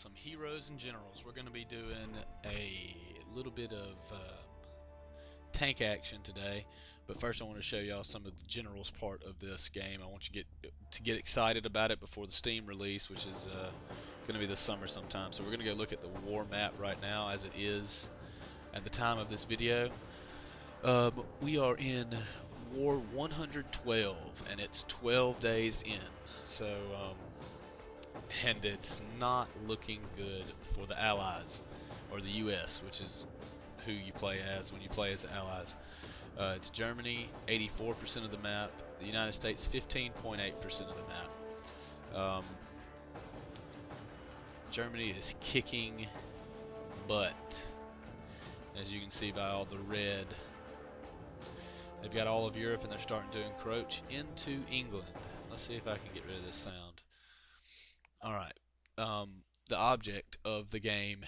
some heroes and generals. We're going to be doing a little bit of tank action today, but first I want to show y'all some of the generals part of this game. I want you to get excited about it before the Steam release, which is going to be this summer sometime. So we're going to go look at the war map right now as it is at the time of this video. We are in War 112, and it's 12 days in. So, and it's not looking good for the Allies, or the U.S., which is who you play as when you play as the Allies. It's Germany, 84% of the map. The United States, 15.8% of the map. Germany is kicking butt, as you can see by all the red. They've got all of Europe, and they're starting to encroach into England. Let's see if I can get rid of this sound. Alright, the object of the game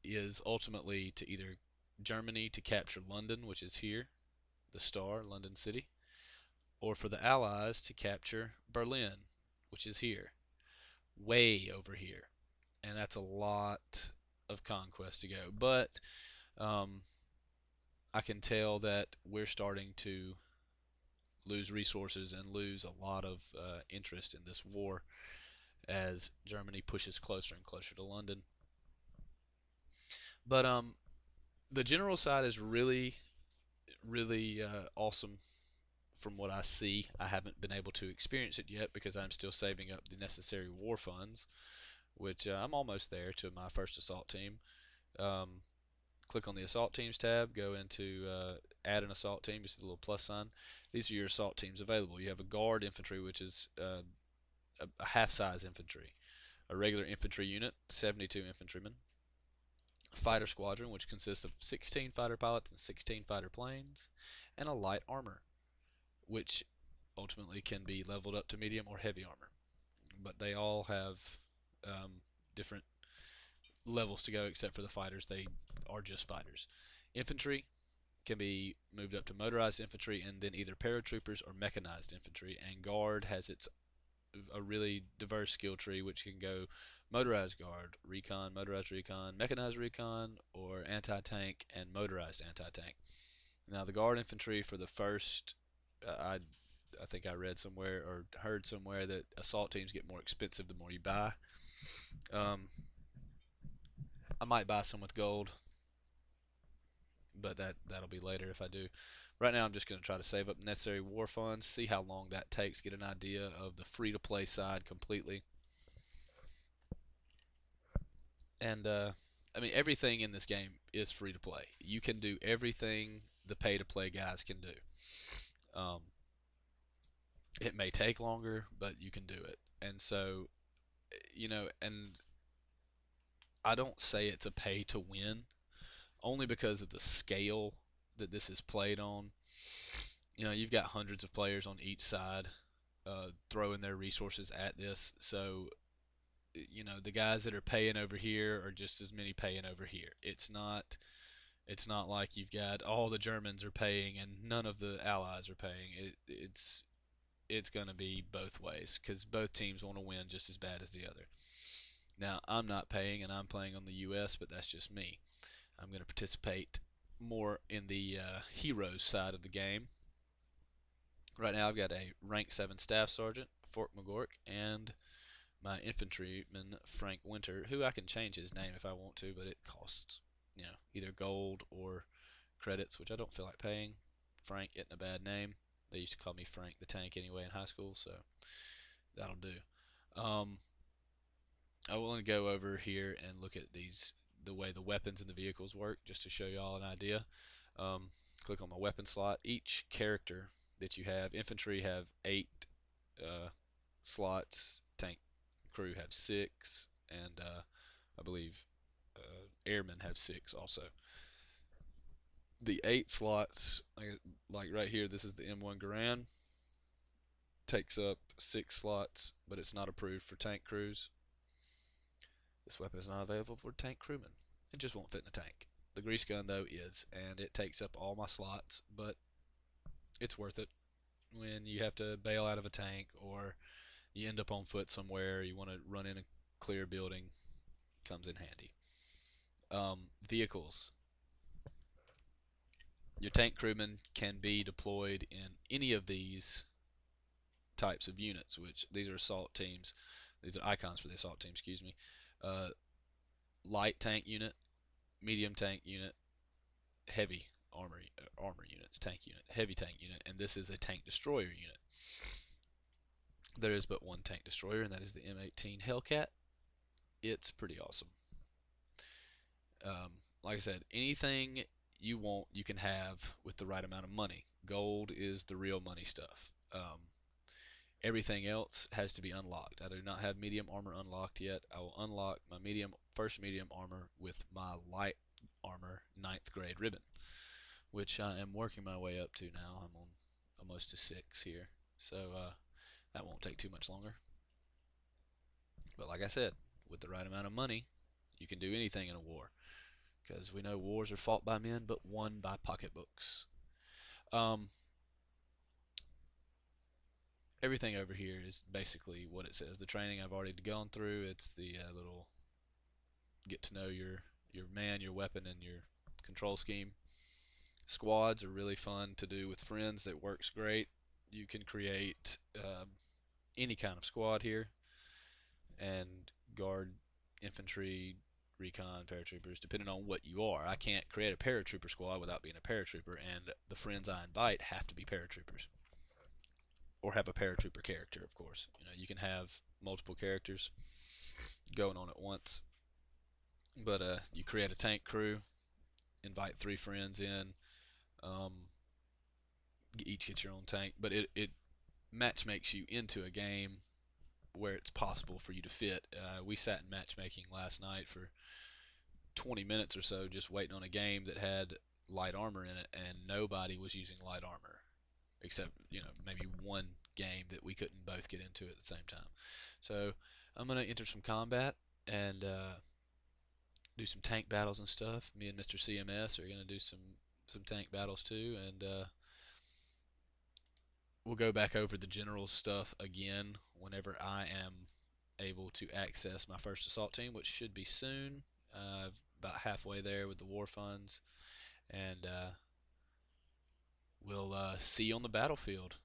is ultimately to either Germany to capture London, which is here, the star, London City, or for the Allies to capture Berlin, which is here, way over here. And that's a lot of conquest to go. But I can tell that we're starting to lose resources and lose a lot of interest in this war as Germany pushes closer and closer to London. But the general side is really awesome from what I see. I haven't been able to experience it yet because I'm still saving up the necessary war funds, which I'm almost there to my first assault team. Click on the assault teams tab, go into add an assault team. You see the little plus sign. These are your assault teams available. You have a guard infantry, which is a half-size infantry, a regular infantry unit, 72 infantrymen, a fighter squadron, which consists of 16 fighter pilots and 16 fighter planes, and a light armor, which ultimately can be leveled up to medium or heavy armor. But they all have different levels to go, except for the fighters. They are just fighters. Infantry can be moved up to motorized infantry and then either paratroopers or mechanized infantry, and guard has a really diverse skill tree, which can go motorized guard, recon, motorized recon, mechanized recon, or anti-tank and motorized anti-tank. Now the guard infantry for the first, I think I read somewhere or heard somewhere that assault teams get more expensive the more you buy. I might buy some with gold, but that'll be later if I do. Right now I'm just going to try to save up necessary war funds, see how long that takes, get an idea of the free-to-play side completely. And I mean, everything in this game is free to play. You can do everything the pay-to-play guys can do. It may take longer, but you can do it. And so, and I don't say it's a pay-to-win, only because of the scale that this is played on. You've got hundreds of players on each side throwing their resources at this. So, the guys that are paying over here are just as many paying over here. It's not like you've got all the Germans are paying and none of the Allies are paying. It's going to be both ways because both teams want to win just as bad as the other. Now, I'm not paying and I'm playing on the U.S., but that's just me. I'm going to participate more in the heroes side of the game. Right now I've got a rank 7 staff sergeant, Fort McGork, and my infantryman, Frank Winter, who I can change his name if I want to, but it costs, either gold or credits, which I don't feel like paying. Frank isn't a bad name. They used to call me Frank the Tank anyway in high school, so that'll do. I want to go over here and look at the way the weapons and the vehicles work, just to show y'all an idea. Click on my weapon slot. Each character that you have, infantry have 8 slots, tank crew have 6, and I believe airmen have 6 also. The 8 slots, like right here, this is the M1 Garand, takes up 6 slots, but it's not approved for tank crews. This weapon is not available for tank crewmen. It just won't fit in a tank. The grease gun, though, is, and it takes up all my slots, but it's worth it when you have to bail out of a tank or you end up on foot somewhere, you want to run in and clear a building. comes in handy. Vehicles. Your tank crewmen can be deployed in any of these types of units, which these are assault teams. These are icons for the assault team, excuse me. Uh, Light tank unit, medium tank unit, heavy armor units, tank unit, heavy tank unit, and this is a tank destroyer unit. There is but one tank destroyer, and that is the M18 Hellcat. It's pretty awesome. Like I said, anything you want, you can have with the right amount of money. Gold is the real money stuff. Everything else has to be unlocked. I do not have medium armor unlocked yet. I will unlock my first medium armor with my light armor ninth grade ribbon, which I am working my way up to now. I'm on almost to 6 here, so that won't take too much longer. But like I said, with the right amount of money, you can do anything in a war, because we know wars are fought by men but won by pocketbooks. Um, Everything over here is basically what it says. The training I've already gone through. It's the little get to know your man, your weapon, and your control scheme. Squads are really fun to do with friends. That works great. You can create any kind of squad here and guard infantry, recon, paratroopers, depending on what you are. I can't create a paratrooper squad without being a paratrooper, and the friends I invite have to be paratroopers or have a paratrooper character, of course. You can have multiple characters going on at once, but you create a tank crew, invite 3 friends in, um, each get your own tank, but it match makes you into a game where it's possible for you to fit. We sat in matchmaking last night for 20 minutes or so just waiting on a game that had light armor in it, and nobody was using light armor except maybe one game that we couldn't both get into at the same time. So I'm gonna enter some combat and do some tank battles and stuff. Me and Mr. CMS are gonna do some tank battles too, and we'll go back over the general stuff again whenever I am able to access my first assault team, which should be soon. About halfway there with the war funds, and we'll see you on the battlefield.